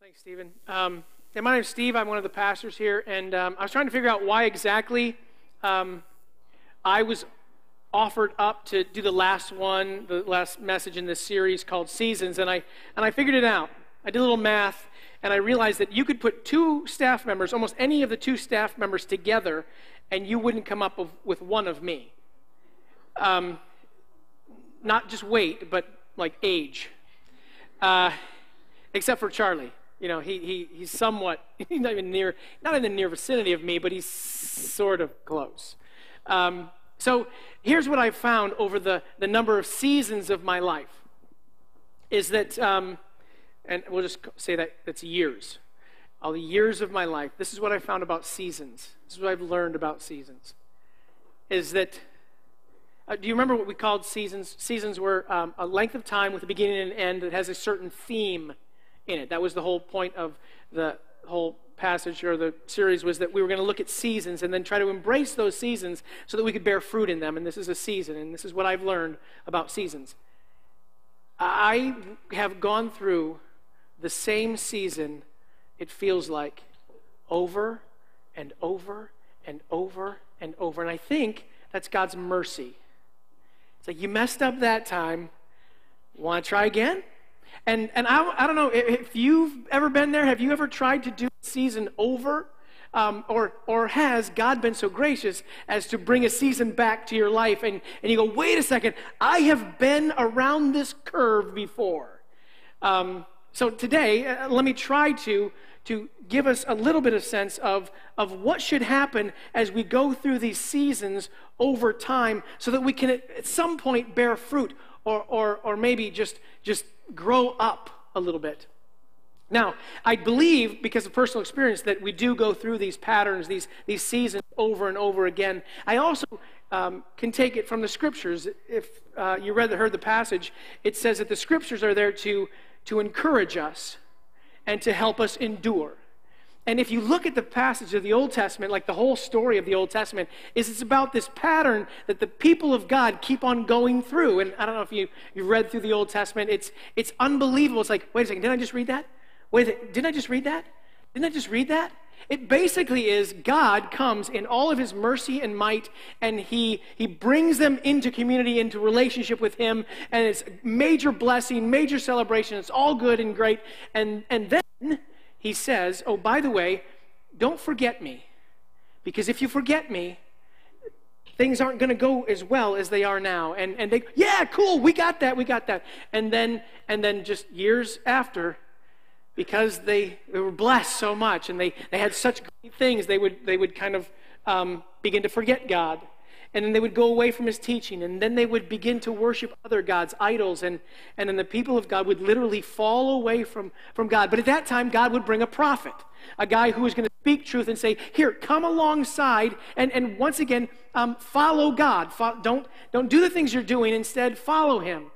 Thanks, Stephen. Yeah, my name's Steve. I'm one of the pastors here, and I was trying to figure out why exactly I was offered up to do the last message in this series called Seasons, and I figured it out. I did a little math, and I realized that you could put two staff members, almost any of the two staff members together, and you wouldn't come up with one of me. Not just weight, but like age. Except for Charlie. You know, he's somewhat, he's not in the near vicinity of me, but he's sort of close. So here's what I've found over the number of seasons of my life, is that, and we'll just say that's years. All the years of my life, this is what I found about seasons. This is what I've learned about seasons, is that, do you remember what we called seasons? Seasons were a length of time with a beginning and an end that has a certain theme in it. That was the whole point of the whole passage or the series, was that we were going to look at seasons and then try to embrace those seasons so that we could bear fruit in them. And this is a season, and this is what I've learned about seasons. I have gone through the same season, it feels like, over and over and over and over. And I think that's God's mercy. It's like, you messed up that time. Want to try again? And I don't know if you've ever been there. Have you ever tried to do a season over? Or has God been so gracious as to bring a season back to your life? And you go, wait a second, I have been around this curve before. So today, let me try to give us a little bit of sense of what should happen as we go through these seasons over time, so that we can at some point bear fruit, or maybe just grow up a little bit. Now, I believe, because of personal experience, that we do go through these patterns, these seasons over and over again. I also can take it from the Scriptures. If you heard the passage, it says that the Scriptures are there to encourage us and to help us endure. And if you look at the passage of the Old Testament, like the whole story of the Old Testament, it's about this pattern that the people of God keep on going through. And I don't know if you've read through the Old Testament. It's unbelievable. It's like, wait a second, didn't I just read that? Wait a second, didn't I just read that? Didn't I just read that? It basically is God comes in all of his mercy and might, and he brings them into community, into relationship with him, and it's major blessing, major celebration. It's all good and great. And then he says, oh, by the way, don't forget me, because if you forget me, things aren't going to go as well as they are now. And they, yeah, cool, we got that. And then just years after, because they were blessed so much and they had such great things, they would kind of begin to forget God. And then they would go away from his teaching, and then they would begin to worship other gods, idols, and then the people of God would literally fall away from God. But at that time, God would bring a prophet, a guy who was going to speak truth and say, here, come alongside, and once again, follow God. Don't do the things you're doing. Instead, follow him.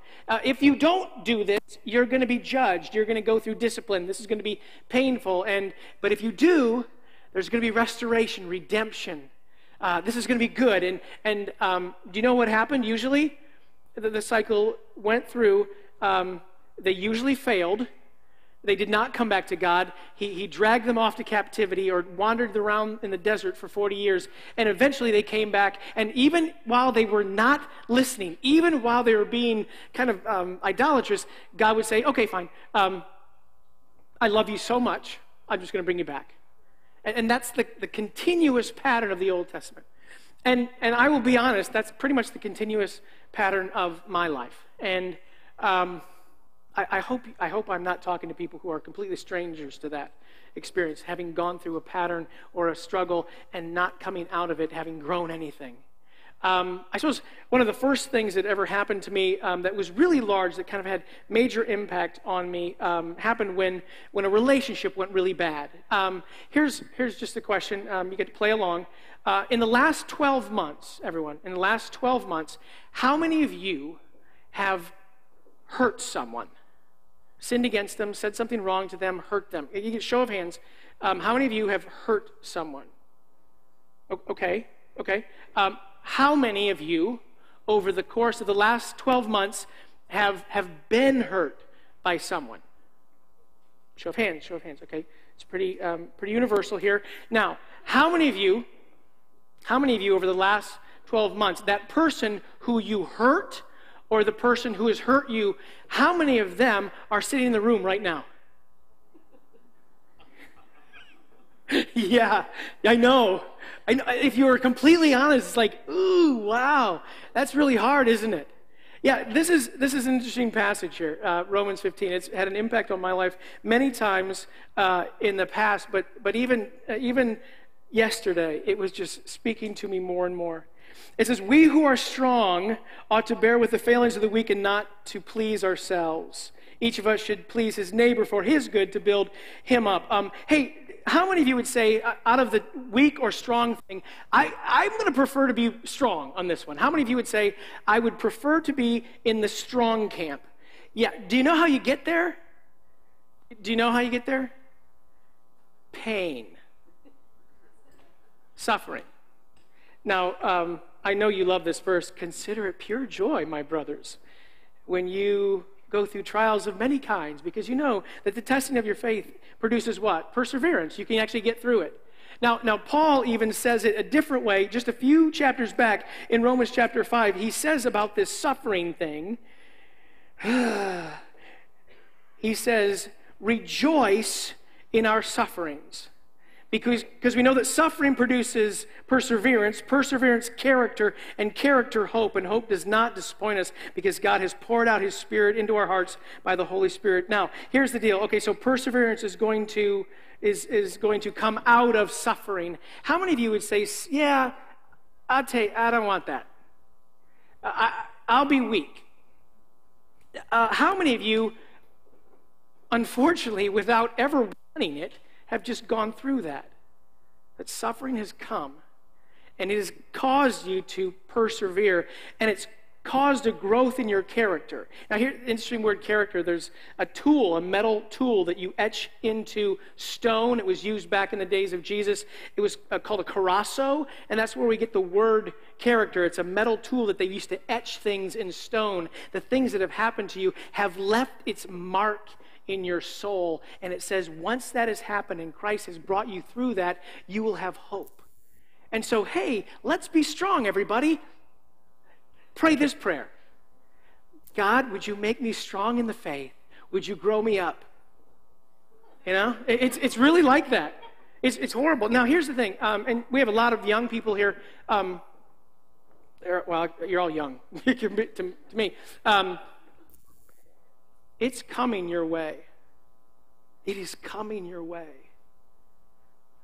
If you don't do this, you're going to be judged. You're going to go through discipline. This is going to be painful. But if you do, there's going to be restoration, redemption. This is going to be good. And do you know what happened? Usually, the cycle went through. They usually failed. They did not come back to God. He dragged them off to captivity or wandered around in the desert for 40 years. And eventually they came back. And even while they were not listening, even while they were being kind of idolatrous, God would say, okay, fine. I love you so much, I'm just going to bring you back. And that's the continuous pattern of the Old Testament. And I will be honest, that's pretty much the continuous pattern of my life. And I hope I'm not talking to people who are completely strangers to that experience, having gone through a pattern or a struggle and not coming out of it having grown anything. I suppose one of the first things that ever happened to me that was really large, that kind of had major impact on me, happened when a relationship went really bad. Here's just the question. You get to play along. In the last 12 months, everyone, in the last 12 months, how many of you have hurt someone? Sinned against them, said something wrong to them, hurt them? You get show of hands. How many of you have hurt someone? Okay. How many of you, over the course of the last 12 months, have been hurt by someone? Show of hands, okay? It's pretty universal here. Now, how many of you over the last 12 months, that person who you hurt or the person who has hurt you, how many of them are sitting in the room right now? Yeah, I know. If you were completely honest, it's like, ooh, wow, that's really hard, isn't it? Yeah, this is an interesting passage here, Romans 15. It's had an impact on my life many times in the past, but even yesterday, it was just speaking to me more and more. It says, we who are strong ought to bear with the failings of the weak and not to please ourselves. Each of us should please his neighbor for his good to build him up. Hey, how many of you would say, out of the weak or strong thing, I'm going to prefer to be strong on this one? How many of you would say, I would prefer to be in the strong camp? Yeah, do you know how you get there? Do you know how you get there? Pain. Suffering. Now, I know you love this verse. Consider it pure joy, my brothers, when you go through trials of many kinds, because you know that the testing of your faith produces what? Perseverance. You can actually get through it. Now, Paul even says it a different way. Just a few chapters back in Romans chapter 5, he says about this suffering thing, he says, rejoice in our sufferings. Because we know that suffering produces perseverance, character, and character hope. And hope does not disappoint us because God has poured out his Spirit into our hearts by the Holy Spirit. Now, here's the deal. Okay, so perseverance is going to come out of suffering. How many of you would say, yeah, I'll tell you, I don't want that. I'll be weak. How many of you, unfortunately, without ever wanting it, have just gone through that suffering has come, and it has caused you to persevere, and it's caused a growth in your character. Now here, interesting word character, there's a tool, a metal tool that you etch into stone. It was used back in the days of Jesus. It was called a carasso, and that's where we get the word character. It's a metal tool that they used to etch things in stone. The things that have happened to you have left its mark in your soul, and it says once that has happened and Christ has brought you through that, you will have hope. And so, hey, let's be strong, everybody. Pray this prayer. God, would you make me strong in the faith? Would you grow me up? You know, it's really like that. It's horrible. Now, here's the thing, and we have a lot of young people here. Well, you're all young to me. It's coming your way. It is coming your way.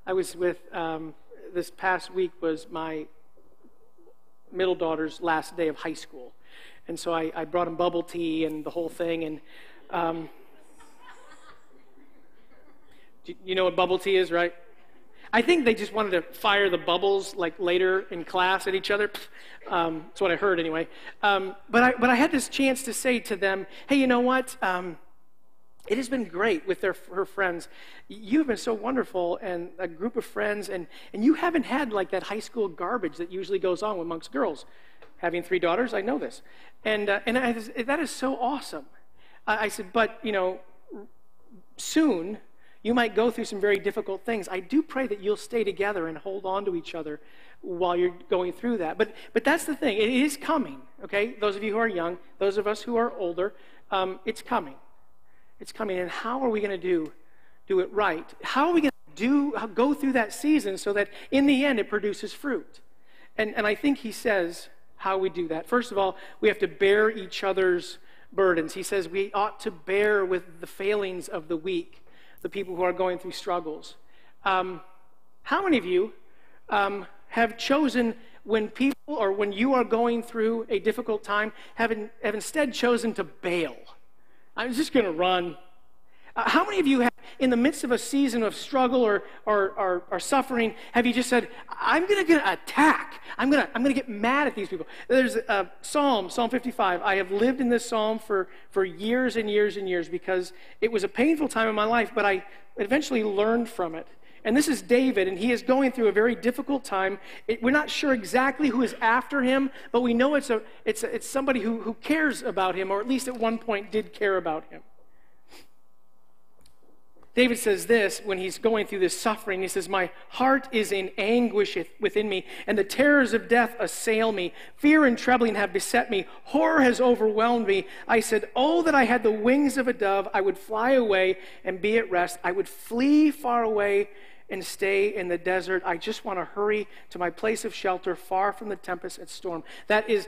I was with, this past week was my middle daughter's last day of high school. And so I brought him bubble tea and the whole thing. And you know what bubble tea is, right? I think they just wanted to fire the bubbles like later in class at each other. That's what I heard anyway. But I had this chance to say to them, hey, you know what? It has been great with her friends. You have been so wonderful, and a group of friends, and you haven't had like that high school garbage that usually goes on amongst girls. Having 3 daughters, I know this. And that is so awesome. I said, but, you know, soon you might go through some very difficult things. I do pray that you'll stay together and hold on to each other while you're going through that. But that's the thing. It is coming, okay? Those of you who are young, those of us who are older, it's coming. It's coming. And how are we going to do it right? How are we going to go through that season so that in the end it produces fruit? And I think he says how we do that. First of all, we have to bear each other's burdens. He says we ought to bear with the failings of the weak, the people who are going through struggles. How many of you have chosen when you are going through a difficult time, have instead chosen to bail? I'm just going to run. How many of you have, in the midst of a season of struggle or suffering, have you just said, I'm going to attack. I'm going to get mad at these people? There's a Psalm 55. I have lived in this Psalm for years and years and years because it was a painful time in my life, but I eventually learned from it. And this is David, and he is going through a very difficult time. We're not sure exactly who is after him, but we know it's somebody who cares about him, or at least at one point did care about him. David says this when he's going through this suffering. He says, my heart is in anguish within me, and the terrors of death assail me. Fear and trembling have beset me. Horror has overwhelmed me. I said, oh, that I had the wings of a dove. I would fly away and be at rest. I would flee far away and stay in the desert. I just want to hurry to my place of shelter, far from the tempest and storm. That is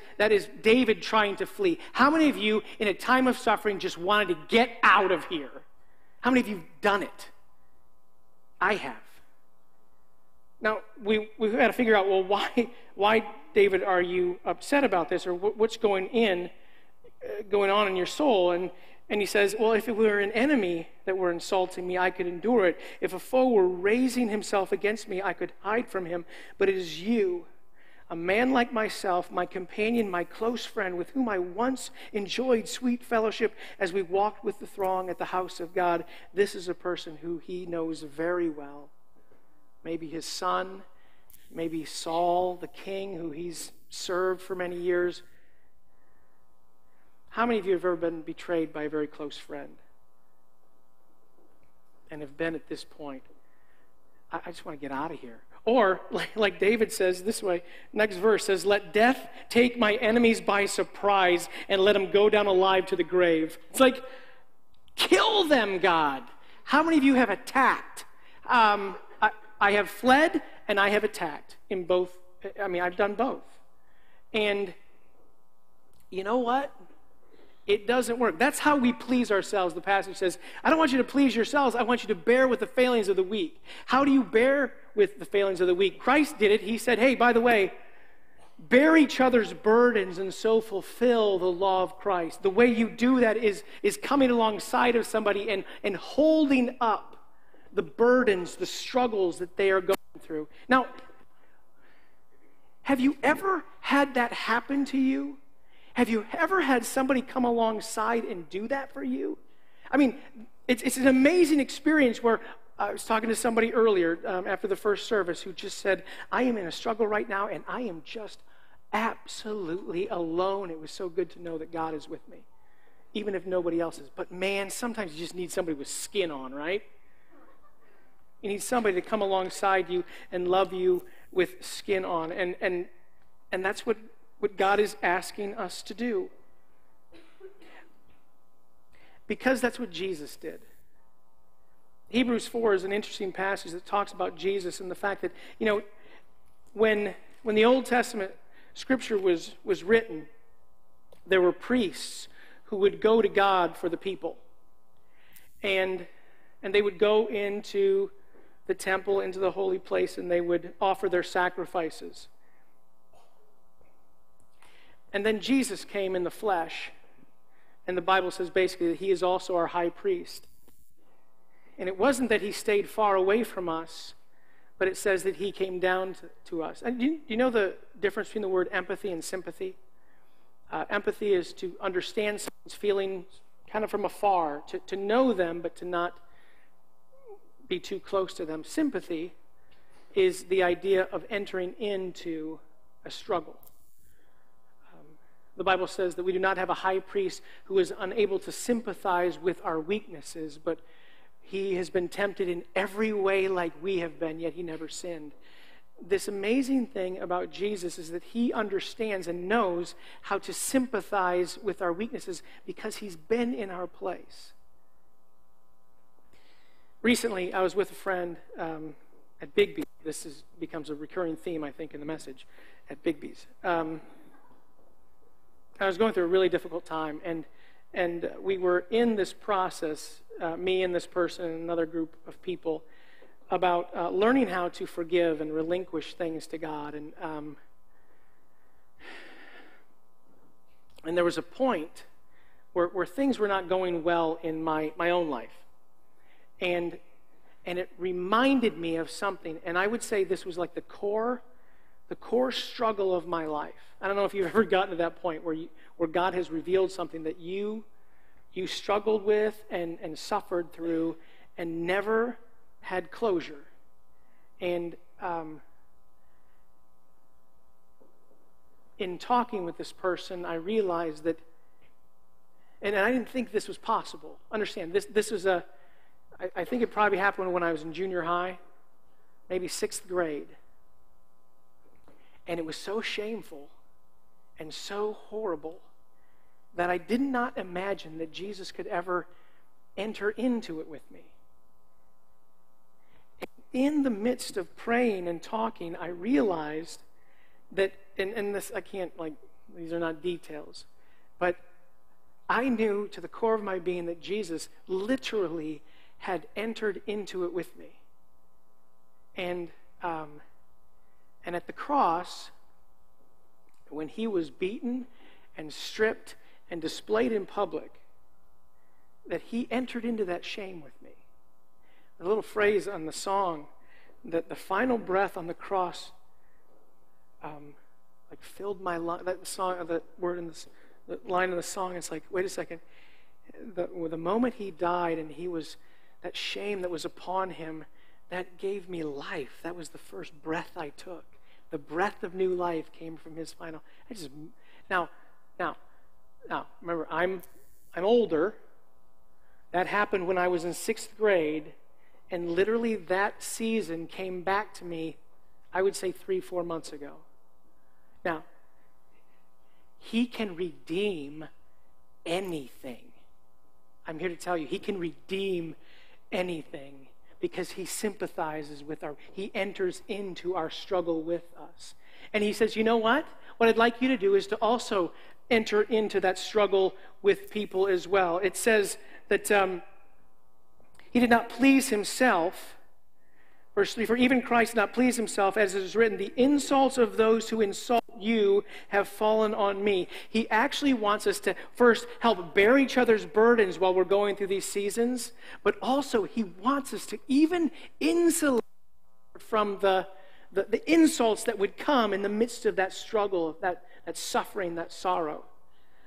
David trying to flee. How many of you in a time of suffering just wanted to get out of here? How many of you have done it? I have. Now, we've got to figure out, well, why, David, are you upset about this? Or what's going on in your soul? And he says, well, if it were an enemy that were insulting me, I could endure it. If a foe were raising himself against me, I could hide from him. But it is you, a man like myself, my companion, my close friend, with whom I once enjoyed sweet fellowship as we walked with the throng at the house of God. This is a person who he knows very well. Maybe his son, maybe Saul, the king, who he's served for many years. How many of you have ever been betrayed by a very close friend and have been at this point? I just want to get out of here. Or, like David says this way, next verse says, let death take my enemies by surprise and let them go down alive to the grave. It's like, kill them, God. How many of you have attacked? I have fled and I have attacked in both. I've done both. And you know what? It doesn't work. That's how we please ourselves. The passage says, I don't want you to please yourselves. I want you to bear with the failings of the weak. How do you bear with the failings of the weak? Christ did it. He said, hey, by the way, bear each other's burdens and so fulfill the law of Christ. The way you do that is coming alongside of somebody and holding up the burdens, the struggles that they are going through. Now, have you ever had that happen to you? Have you ever had somebody come alongside and do that for you? I mean, it's an amazing experience where I was talking to somebody earlier after the first service who just said, I am in a struggle right now and I am just absolutely alone. It was so good to know that God is with me, even if nobody else is. But man, sometimes you just need somebody with skin on, right? You need somebody to come alongside you and love you with skin on. And that's what God is asking us to do. Because that's what Jesus did. Hebrews 4 is an interesting passage that talks about Jesus and the fact that, when the Old Testament scripture was written, there were priests who would go to God for the people. And they would go into the temple, into the holy place, and they would offer their sacrifices. And then Jesus came in the flesh, and the Bible says basically that he is also our high priest. And it wasn't that he stayed far away from us, but it says that he came down to us. And do you know the difference between the word empathy and sympathy? Empathy is to understand someone's feelings kind of from afar, to know them, but to not be too close to them. Sympathy is the idea of entering into a struggle. The Bible says that we do not have a high priest who is unable to sympathize with our weaknesses, but he has been tempted in every way like we have been, yet he never sinned. This amazing thing about Jesus is that he understands and knows how to sympathize with our weaknesses because he's been in our place. Recently, I was with a friend at Bigby's. This becomes a recurring theme, I think, in the message at Bigby's. I was going through a really difficult time, and we were in this process, me and this person and another group of people, about learning how to forgive and relinquish things to God. And there was a point where things were not going well in my own life. And it reminded me of something, and I would say this was like the core struggle of my life. I don't know if you've ever gotten to that point where God has revealed something that you struggled with and suffered through and never had closure. And in talking with this person, I realized that, and I didn't think this was possible. Understand, this was I think it probably happened when I was in junior high, maybe 6th grade. And it was so shameful and so horrible that I did not imagine that Jesus could ever enter into it with me. And in the midst of praying and talking, I realized that, and this, I can't, these are not details, but I knew to the core of my being that Jesus literally had entered into it with me. And at the cross, when he was beaten and stripped and displayed in public, that he entered into that shame with me. The little phrase on the song, that the final breath on the cross filled my lungs. That song, that word in the line of the song, it's like, wait a second. The moment he died and he was, that shame that was upon him, that gave me life. That was the first breath I took. The breath of new life came from his final. Now, remember, I'm older. That happened when I was in 6th grade, and literally that season came back to me, I would say 3-4 months ago. Now, he can redeem anything. I'm here to tell you, he can redeem anything because he sympathizes with he enters into our struggle with us. And he says, you know what? What I'd like you to do is to also enter into that struggle with people as well. It says that he did not please himself. Verse 3, for even Christ did not please himself, as it is written, the insults of those who insult you have fallen on me. He actually wants us to first help bear each other's burdens while we're going through these seasons, but also he wants us to even insulate from the insults that would come in the midst of that struggle, that suffering, that sorrow.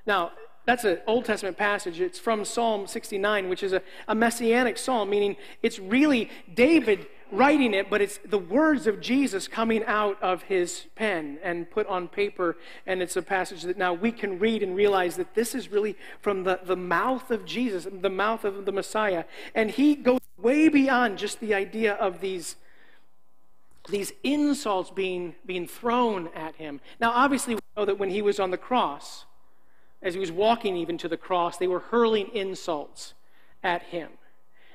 Now, that's an Old Testament passage. It's from Psalm 69, which is a messianic psalm, meaning it's really David writing it, but it's the words of Jesus coming out of his pen and put on paper, and it's a passage that now we can read and realize that this is really from the mouth of Jesus, the mouth of the Messiah. And he goes way beyond just the idea of these insults being thrown at him. Now, obviously, we know that when he was on the cross, as he was walking even to the cross, they were hurling insults at him.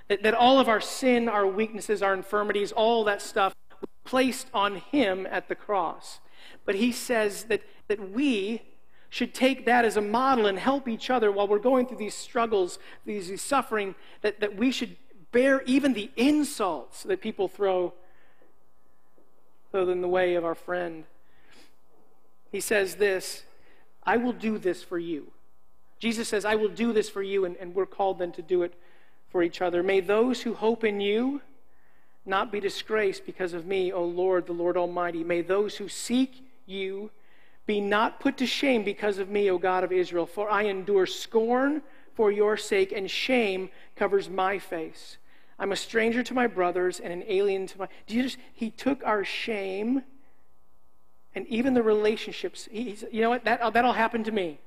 That all of our sin, our weaknesses, our infirmities, all that stuff was placed on him at the cross. But he says that we should take that as a model and help each other while we're going through these struggles, these suffering, that we should bear even the insults that people throw in the way of our friend. He says this, I will do this for you. Jesus says, I will do this for you, and we're called then to do it for each other. May those who hope in you not be disgraced because of me, O Lord, the Lord Almighty. May those who seek you be not put to shame because of me, O God of Israel. For I endure scorn for your sake, and shame covers my face. I'm a stranger to my brothers and an alien to my... He took our shame and even the relationships. You know what? That'll happen to me.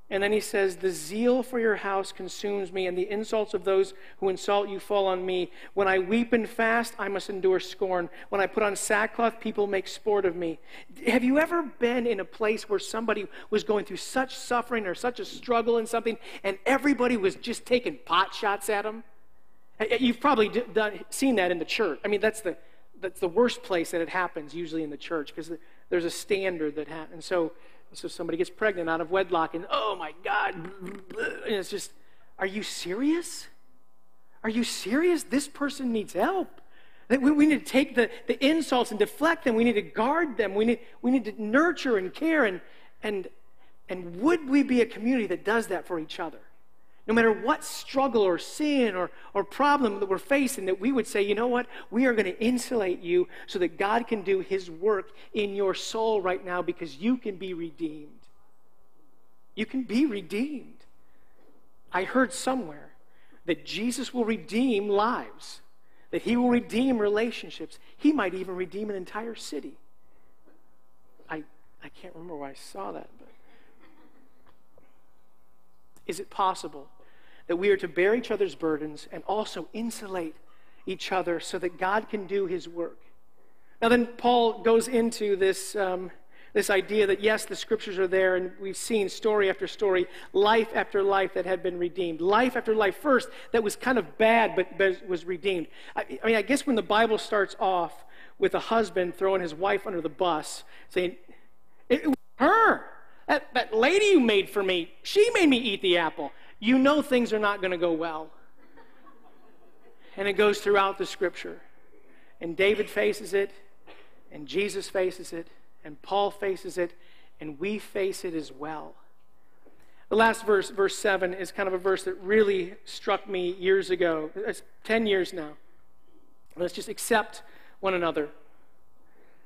And then he says, the zeal for your house consumes me, and the insults of those who insult you fall on me. When I weep and fast, I must endure scorn. When I put on sackcloth, people make sport of me. Have you ever been in a place where somebody was going through such suffering or such a struggle in something, and everybody was just taking pot shots at them? You've probably seen that in the church. I mean, that's the worst place that it happens, usually in the church, because there's a standard that happens. So somebody gets pregnant out of wedlock, and oh my God, and it's just, are you serious? Are you serious? This person needs help. We need to take the insults and deflect them. We need to guard them. We need to nurture and care, and would we be a community that does that for each other? No matter what struggle or sin or problem that we're facing, that we would say, you know what? We are going to insulate you so that God can do his work in your soul right now, because you can be redeemed. You can be redeemed. I heard somewhere that Jesus will redeem lives, that he will redeem relationships. He might even redeem an entire city. I can't remember where I saw that, but is it possible that we are to bear each other's burdens and also insulate each other so that God can do his work. Now then Paul goes into this idea that yes, the scriptures are there, and we've seen story after story, life after life that had been redeemed. Life after life first that was kind of bad but was redeemed. I guess when the Bible starts off with a husband throwing his wife under the bus, saying, it was her, that lady you made for me, she made me eat the apple. You know things are not going to go well. And it goes throughout the scripture. And David faces it, and Jesus faces it, and Paul faces it, and we face it as well. The last verse, verse 7, is kind of a verse that really struck me years ago. It's 10 years now. Let's just accept one another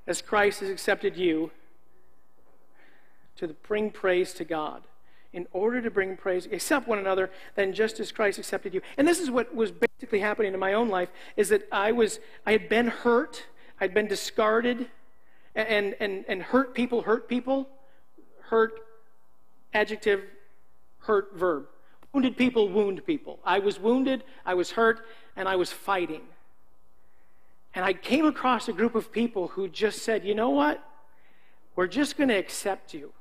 as Christ has accepted you to bring praise to God. In order to bring praise, accept one another, then just as Christ accepted you. And this is what was basically happening in my own life, is that I had been hurt, I'd been discarded, and hurt people, hurt adjective, hurt verb. Wounded people, wound people. I was wounded, I was hurt, and I was fighting. And I came across a group of people who just said, you know what? We're just going to accept you.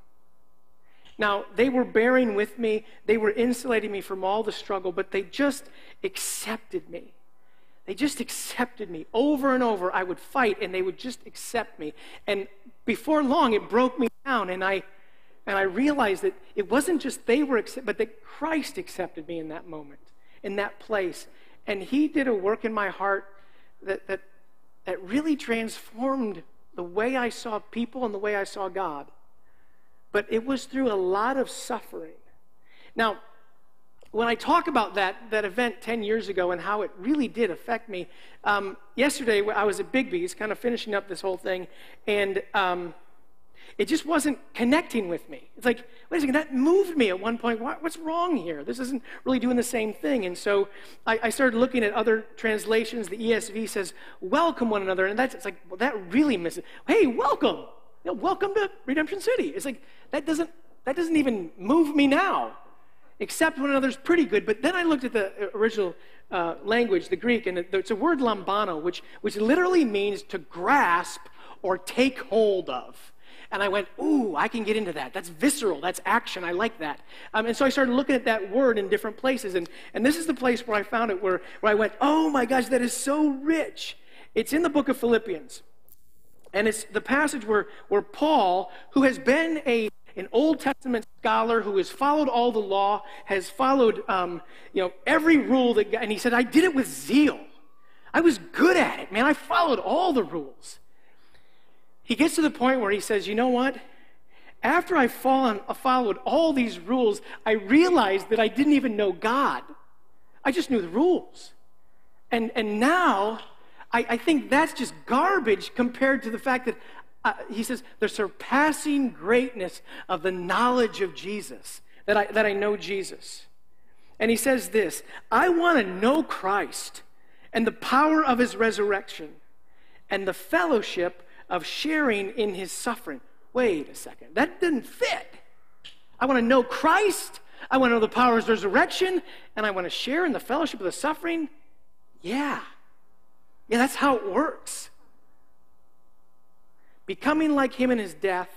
Now, they were bearing with me, they were insulating me from all the struggle, but they just accepted me. They just accepted me. Over and over, I would fight, and they would just accept me. And before long, it broke me down, and I realized that it wasn't just they were accepted, but that Christ accepted me in that moment, in that place. And he did a work in my heart that really transformed the way I saw people and the way I saw God. But it was through a lot of suffering. Now, when I talk about that event 10 years ago and how it really did affect me, yesterday I was at Bigby's kind of finishing up this whole thing, and it just wasn't connecting with me. It's like, wait a second, that moved me at one point. What's wrong here? This isn't really doing the same thing. And so I started looking at other translations. The ESV says, welcome one another. And it's like, well, that really misses. Hey, welcome. You know, welcome to Redemption City. It's like, that doesn't even move me now. Accept one another's pretty good. But then I looked at the original language, the Greek, and it's a word lambano, which literally means to grasp or take hold of. And I went, ooh, I can get into that. That's visceral. That's action. I like that. And so I started looking at that word in different places. And this is the place where I found it, where I went, oh my gosh, that is so rich. It's in the book of Philippians. And it's the passage where Paul, who has been an Old Testament scholar, who has followed all the law, has followed every rule and he said, I did it with zeal. I was good at it, man. I followed all the rules. He gets to the point where he says, you know what? After I followed all these rules, I realized that I didn't even know God. I just knew the rules. And now, I think that's just garbage compared to the fact that, he says, the surpassing greatness of the knowledge of Jesus, that I know Jesus. And he says this, I want to know Christ and the power of his resurrection and the fellowship of sharing in his suffering. Wait a second, that didn't fit. I want to know Christ, I want to know the power of his resurrection, and I want to share in the fellowship of the suffering. Yeah, that's how it works. Becoming like him in his death,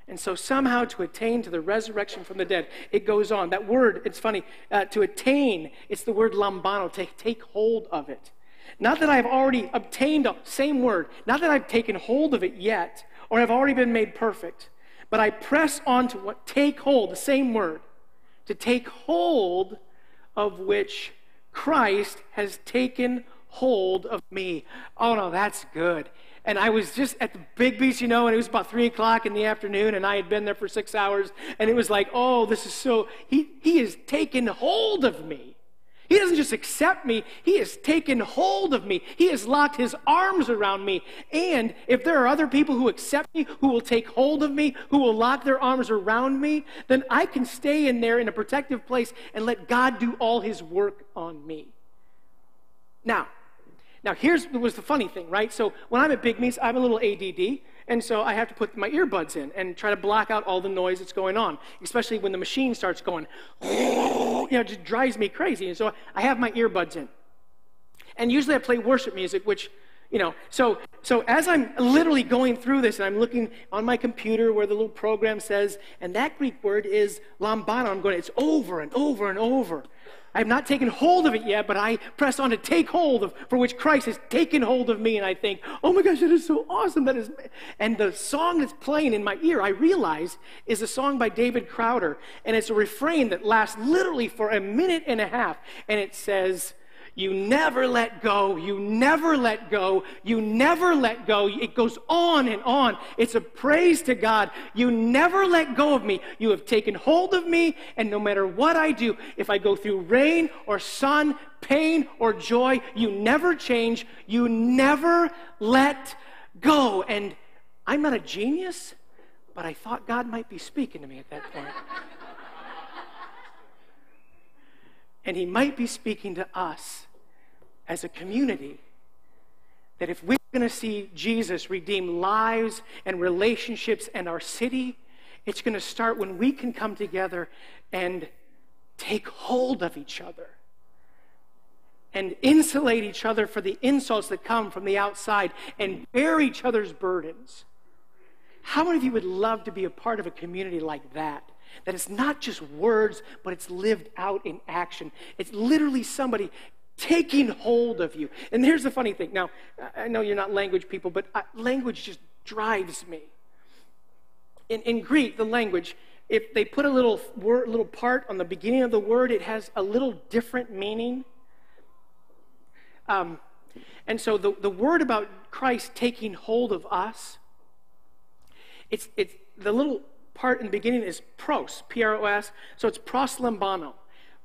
and so somehow to attain to the resurrection from the dead. It goes on. That word, it's funny, to attain, it's the word lambano, take hold of it. Not that I've already obtained, same word, not that I've taken hold of it yet, or have already been made perfect, but I press on to what? Take hold, the same word, to take hold of which Christ has taken hold of me. Oh no, that's good. And I was just at the Big Beach, and it was about 3 o'clock in the afternoon, and I had been there for 6 hours, and it was like, oh, this is so, he has taken hold of me. He doesn't just accept me, he has taken hold of me. He has locked his arms around me. And if there are other people who accept me, who will take hold of me, who will lock their arms around me, then I can stay in there in a protective place and let God do all his work on me. Now, here's was the funny thing, right? So when I'm at Big Meets, I'm a little ADD, And so I have to put my earbuds in and try to block out all the noise that's going on, especially when the machine starts going, it just drives me crazy. And so I have my earbuds in. And usually I play worship music, which, so as I'm literally going through this, and I'm looking on my computer where the little program says, and that Greek word is lambano, I'm going, it's over and over and over. I have not taken hold of it yet, but I press on to take hold of, for which Christ has taken hold of me, and I think, oh my gosh, that is so awesome. That is, and the song that's playing in my ear, I realize, is a song by David Crowder, and it's a refrain that lasts literally for a minute and a half, and it says, you never let go, you never let go, you never let go. It goes on and on. It's a praise to God. You never let go of me. You have taken hold of me, and no matter what I do, if I go through rain or sun, pain or joy, you never change. You never let go. And I'm not a genius, but I thought God might be speaking to me at that point. And he might be speaking to us as a community, that if we're going to see Jesus redeem lives and relationships and our city, it's going to start when we can come together and take hold of each other and insulate each other for the insults that come from the outside and bear each other's burdens. How many of you would love to be a part of a community like that? That it's not just words, but it's lived out in action. It's literally somebody taking hold of you. And here's the funny thing. Now, I know you're not language people, but language just drives me. In Greek, the language, if they put a little part on the beginning of the word, it has a little different meaning. And so the word about Christ taking hold of us, it's the little part in the beginning is pros, P-R-O-S, so it's pros lambano.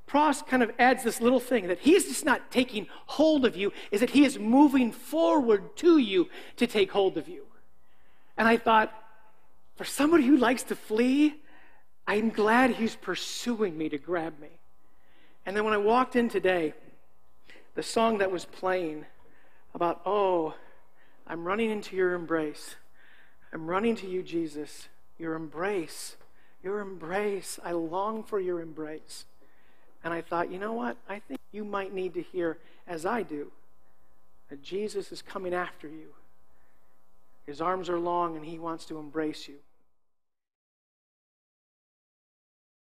Pros kind of adds this little thing that he's just not taking hold of you, is that he is moving forward to you to take hold of you. And I thought, for somebody who likes to flee, I'm glad he's pursuing me to grab me. And then when I walked in today, the song that was playing about, oh, I'm running into your embrace. I'm running to you, Jesus. Your embrace, I long for your embrace. And I thought, you know what? I think you might need to hear, as I do, that Jesus is coming after you. His arms are long and he wants to embrace you.